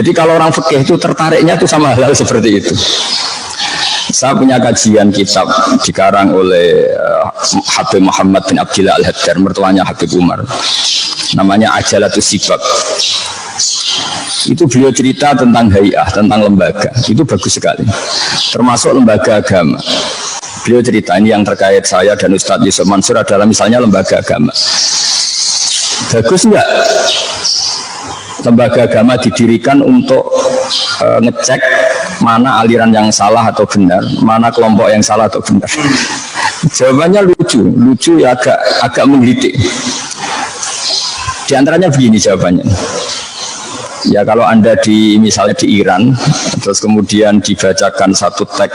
Jadi kalau orang fikih itu tertariknya itu sama hal seperti itu. Saya punya kajian kitab dikarang oleh Habib Muhammad bin Abdillah Al-Haddar, mertuanya Habib Umar. Namanya Ajalatus Sibab. Itu beliau cerita tentang hay'ah, tentang lembaga. Itu bagus sekali. Termasuk lembaga agama. Beliau cerita ini yang terkait saya dan Ustadz Yusuf Mansur adalah misalnya lembaga agama. Bagus enggak? Lembaga agama didirikan untuk ngecek mana aliran yang salah atau benar, mana kelompok yang salah atau benar. Jawabannya lucu ya agak menggelitik. Di antaranya begini jawabannya. Ya kalau Anda misalnya di Iran, terus kemudian dibacakan satu teks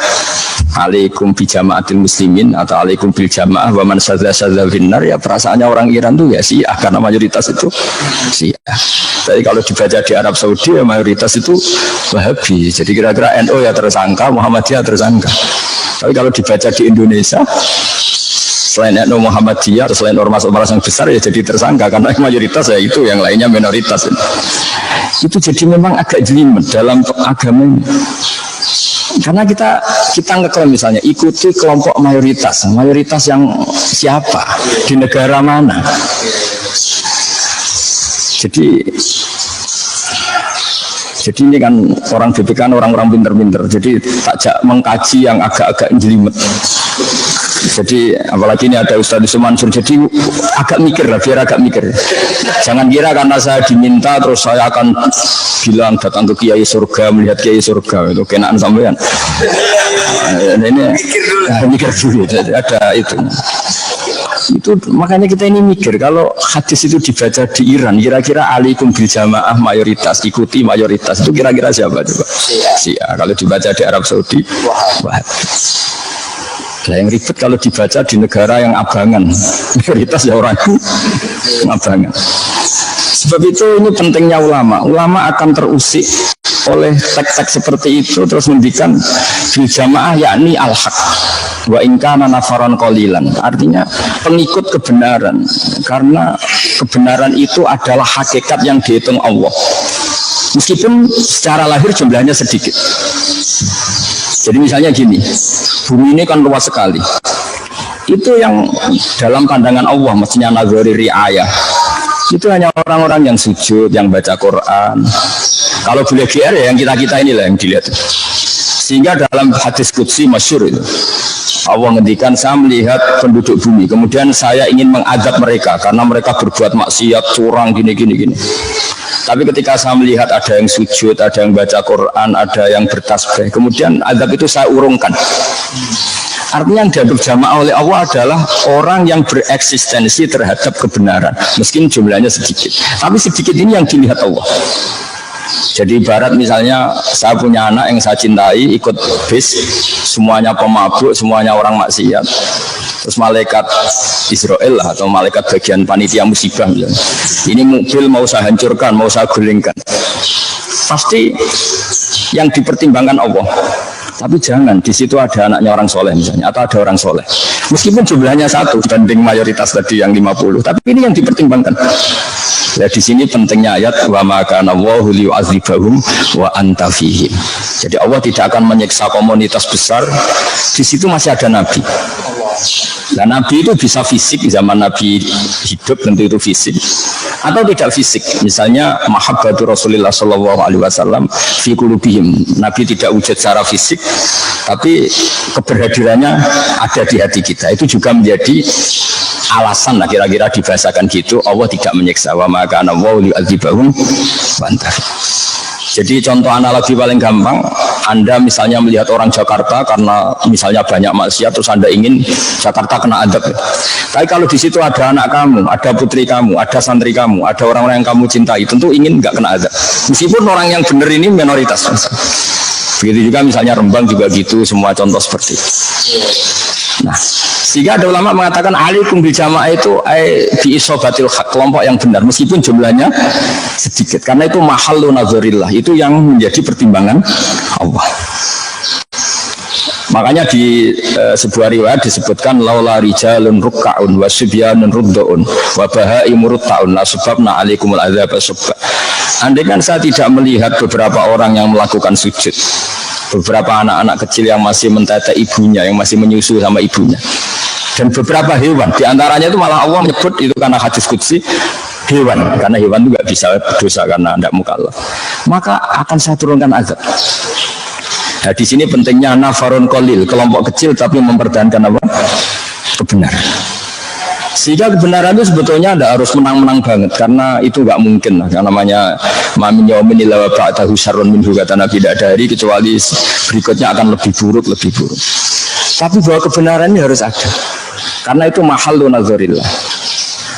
alaikum bi jama'atil muslimin atau alaikum bil jamaah wa man sadza finnar, ya perasaannya orang Iran tuh ya Syiah karena mayoritas itu Syiah. Tapi kalau dibaca di Arab Saudi ya mayoritas itu Wahabi. Jadi kira-kira NU ya tersangka, Muhammadiyah tersangka. Tapi kalau dibaca di Indonesia selain NU Muhammadiyah atau selain ormas-ormas yang besar ya jadi tersangka karena mayoritas ya itu, yang lainnya minoritas. Itu jadi memang agak jelimet dalam agama ini. Karena kita ngeklaim misalnya ikuti kelompok mayoritas yang siapa di negara mana. Jadi ini kan orang BPK kan orang-orang pinter-pinter. Jadi tak mengkaji yang agak-agak jelimet. Jadi apalagi ini ada Ustadz Yusuf Mansur, jadi agak mikir lah, biar agak mikir. Jangan kira karena saya diminta terus saya akan bilang datang ke Kiai Surga, melihat Kiai Surga, itu kenaan sampean. Ini mikir dulu, jadi ada itu. Makanya kita ini mikir kalau hadis itu dibaca di Iran, kira-kira alaikum bil jamaah mayoritas, ikuti mayoritas, itu kira-kira siapa coba? Syiah. Kalau dibaca di Arab Saudi, Nah, yang ribet kalau dibaca di negara yang abangan, mayoritas ya orang abangan. Sebab itu ini pentingnya ulama. Ulama akan terusik oleh teks-teks seperti itu terus mendikan bil jamaah yakni al-haq wa in kana nafaran qalilan. Artinya pengikut kebenaran, karena kebenaran itu adalah hakikat yang dihitung Allah. Meskipun secara lahir jumlahnya sedikit. Jadi misalnya gini, bumi ini kan luas sekali. Itu yang dalam pandangan Allah mestinya nazari riayah. Itu hanya orang-orang yang sujud, yang baca Quran. Kalau boleh GR ya yang kita-kita inilah yang dilihat. Sehingga dalam hadis qudsi masyhur itu Allah ngendikan, saya melihat penduduk bumi, kemudian saya ingin mengadab mereka karena mereka berbuat maksiat, curang, gini. Tapi ketika saya melihat ada yang sujud, ada yang baca Quran, ada yang bertasbih, kemudian adab itu saya urungkan. Artinya yang dianggap jamaah oleh Allah adalah orang yang bereksistensi terhadap kebenaran, meskipun jumlahnya sedikit. Tapi sedikit ini yang dilihat Allah. Jadi ibarat misalnya saya punya anak yang saya cintai, ikut bis, semuanya pemabuk, semuanya orang maksiat. Terus malaikat Israel lah, atau malaikat bagian panitia musibah misalnya, ini mobil mau saya hancurkan, mau saya gulingkan, pasti yang dipertimbangkan Allah. Tapi jangan di situ ada anaknya orang soleh misalnya, atau ada orang soleh, meskipun jumlahnya satu banding mayoritas tadi yang 50, tapi ini yang dipertimbangkan. Ya, di sini pentingnya ayat wa ma kana Allahu liyu'adzibahum wa anta fihim. Jadi Allah tidak akan menyiksa komunitas besar. Di situ masih ada nabi. Nah, nabi itu bisa fisik, zaman nabi hidup tentu itu fisik, atau tidak fisik. Misalnya mahabbatu Rasulullah sallallahu alaihi wasallam fi qulubihim. Nabi tidak wujud secara fisik, tapi keberhadirannya ada di hati kita. Itu juga menjadi alasan lah kira-kira dibahasakan gitu, Allah tidak menyiksa. Wa ma kana Allahu liyu'adzibahum wa anta. Jadi contoh analogi paling gampang, Anda misalnya melihat orang Jakarta karena misalnya banyak maksiat, terus Anda ingin Jakarta kena adab. Tapi kalau di situ ada anak kamu, ada putri kamu, ada santri kamu, ada orang-orang yang kamu cintai, tentu ingin nggak kena adab. Meskipun orang yang benar ini minoritas. Begitu juga misalnya Rembang juga gitu, semua contoh seperti itu. Nah, sehingga ada ulama mengatakan alaikum bil jamaah itu bi isobatil haq, kelompok yang benar meskipun jumlahnya sedikit, karena itu mahallu nazarillah, itu yang menjadi pertimbangan Allah. Makanya di sebuah riwayat disebutkan laula rijalun ruk'aun wa subyanun rudduun wa bahaimu rut'aun la subabna alaikumul adzab subba. Andai kan saya tidak melihat beberapa orang yang melakukan sujud, beberapa anak-anak kecil yang masih mentetek ibunya, yang masih menyusu sama ibunya, dan beberapa hewan, diantaranya itu malah Allah menyebut itu karena hadis qudsi hewan, karena hewan juga bisa berdosa karena tidak mukallaf, maka akan saya turunkan azab. Nah, di sini pentingnya nafarun qalil, kelompok kecil tapi mempertahankan apa? Kebenaran. Sehingga kebenaran itu sebetulnya tidak harus menang-menang banget, karena itu nggak mungkin lah. Yang namanya mamin yaumin illa ba'dahu syarrun minhu, kata Nabi, tidak ada hari kecuali berikutnya akan lebih buruk. Tapi bahwa kebenaran ini harus ada, karena itu mahallu nazarillah.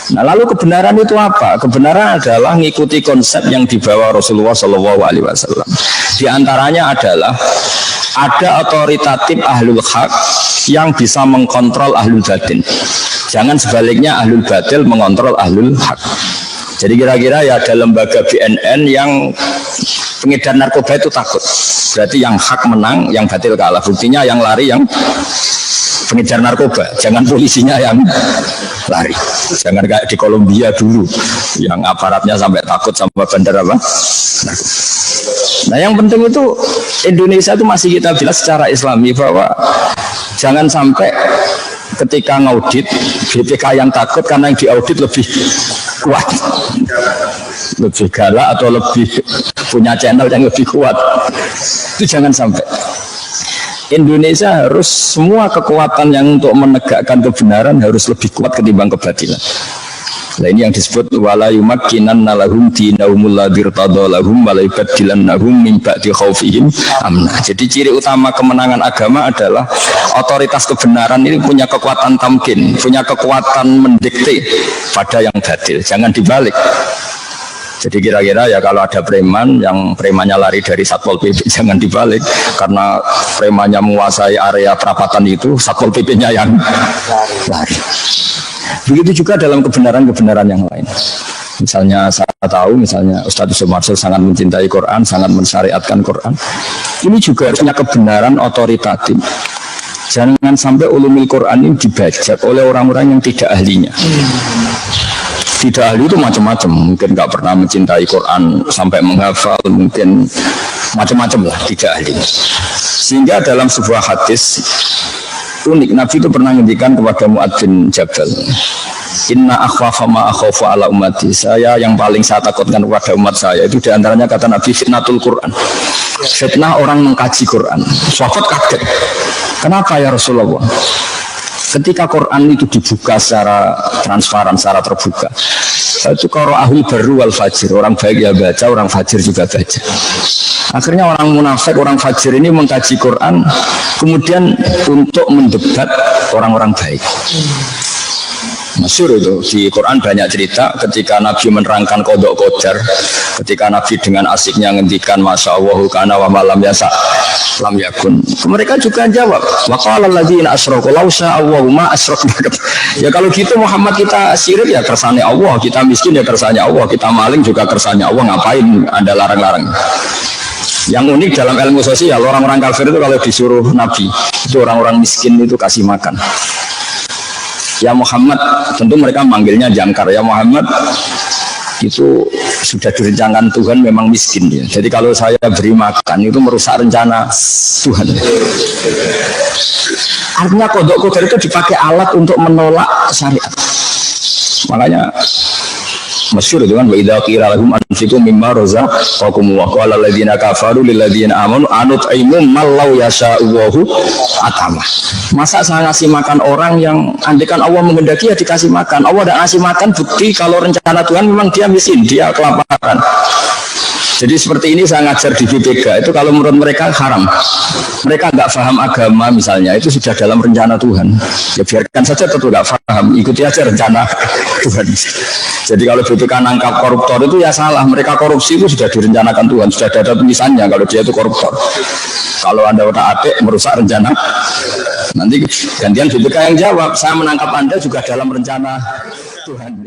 Nah, lalu kebenaran itu apa? Kebenaran adalah mengikuti konsep yang dibawa Rasulullah SAW. Di antaranya adalah ada otoritatif ahlul haq yang bisa mengkontrol ahlul batin. Jangan sebaliknya ahlul batil mengontrol ahlul haq. Jadi kira-kira ya ada lembaga BNN yang pengedar narkoba itu takut. Berarti yang hak menang, yang batil kalah. Buktinya yang lari yang pengedar narkoba, jangan polisinya yang lari. Jangan kayak di Kolombia dulu yang aparatnya sampai takut sama bandar apa? Nah, yang penting itu Indonesia itu masih kita bilang secara Islami bahwa jangan sampai ketika ngaudit BPK yang takut karena yang diaudit lebih kuat, lebih galak atau lebih punya channel yang lebih kuat. Itu jangan sampai. Indonesia harus semua kekuatan yang untuk menegakkan kebenaran harus lebih kuat ketimbang kebatilan. Nah, ini yang disebut wala yumakkinanna lahum dinahumul ladzi irtada lahum wa la yubaddilannahum min ba'di khaufihim amna. Jadi ciri utama kemenangan agama adalah otoritas kebenaran ini punya kekuatan tamkin, punya kekuatan mendikte pada yang batil. Jangan dibalik. Jadi kira-kira ya kalau ada preman yang premannya lari dari Satpol PP, jangan dibalik, karena premannya menguasai area perapatan itu, Satpol PP-nya yang lari. Begitu juga dalam kebenaran-kebenaran yang lain. Misalnya saya tahu, misalnya Ustadz Yusuf Marsul sangat mencintai Quran, sangat mensyariatkan Quran. Ini juga harusnya kebenaran otoritatif. Jangan sampai ulumul Quran ini dibajak oleh orang-orang yang tidak ahlinya. Tidak ahli itu macam-macam, mungkin nggak pernah mencintai Quran sampai menghafal, mungkin macam-macam lah, tidak ahli. Sehingga dalam sebuah hadis unik, Nabi itu pernah ngendikan kepada Mu'adz bin Jabal, inna akhwafa ma akhafu ala ummati, saya yang paling saya takutkan kepada umat saya itu diantaranya kata Nabi fitnatul Quran, fitnah orang mengkaji Quran. Sahabat kaget, kenapa ya Rasulullah? Ketika Quran itu dibuka secara transparan, secara terbuka, itu qara'ahul barru wal fajir, orang baik ya baca, orang fajir juga baca. Akhirnya orang munafik, orang fajir ini mengkaji Quran kemudian untuk mendebat orang-orang baik. Masyhur itu di Quran banyak cerita ketika Nabi menerangkan kodok qadar, ketika Nabi dengan asiknya ngendikan masya Allah kana wa malam yasa lam yakun. Mereka juga jawab wa qala alladziina asyraku law syaa Allahu ma asyrakna. Ya kalau gitu Muhammad kita syirik ya kersane Allah, kita miskin ya kersane Allah, kita maling juga kersane Allah, ngapain Anda larang-larang? Yang unik dalam ilmu sosial, orang-orang kafir itu kalau disuruh Nabi, itu orang-orang miskin itu kasih makan. Ya Muhammad, tentu mereka manggilnya jangkar. Ya Muhammad, itu sudah direncanakan Tuhan memang miskin dia. Jadi kalau saya beri makan itu merusak rencana Tuhan. Artinya kodok qadar itu dipakai alat untuk menolak syariat. Makanya masyhur itu kan wa idza qila lahum anfiqu mimma razaqakum wa qala alladziina kafaru lil ladziina amanu anut'imu mal law yasha'u atama. Masa saya ngasih makan orang yang andekan Allah menghendaki ya dikasih makan. Allah tidak ngasih makan, bukti kalau rencana Tuhan memang dia miskin, dia kelaparan. Jadi seperti ini saya ngajar di BPK itu kalau menurut mereka haram. Mereka nggak paham agama misalnya, itu sudah dalam rencana Tuhan. Ya biarkan saja, tentu nggak paham, ikuti aja rencana Tuhan. Jadi kalau BPK nangkap koruptor itu ya salah. Mereka korupsi itu sudah direncanakan Tuhan, sudah ada tulisannya kalau dia itu koruptor. Kalau Anda udah atik merusak rencana, nanti gantian BPK yang jawab, saya menangkap Anda juga dalam rencana Tuhan.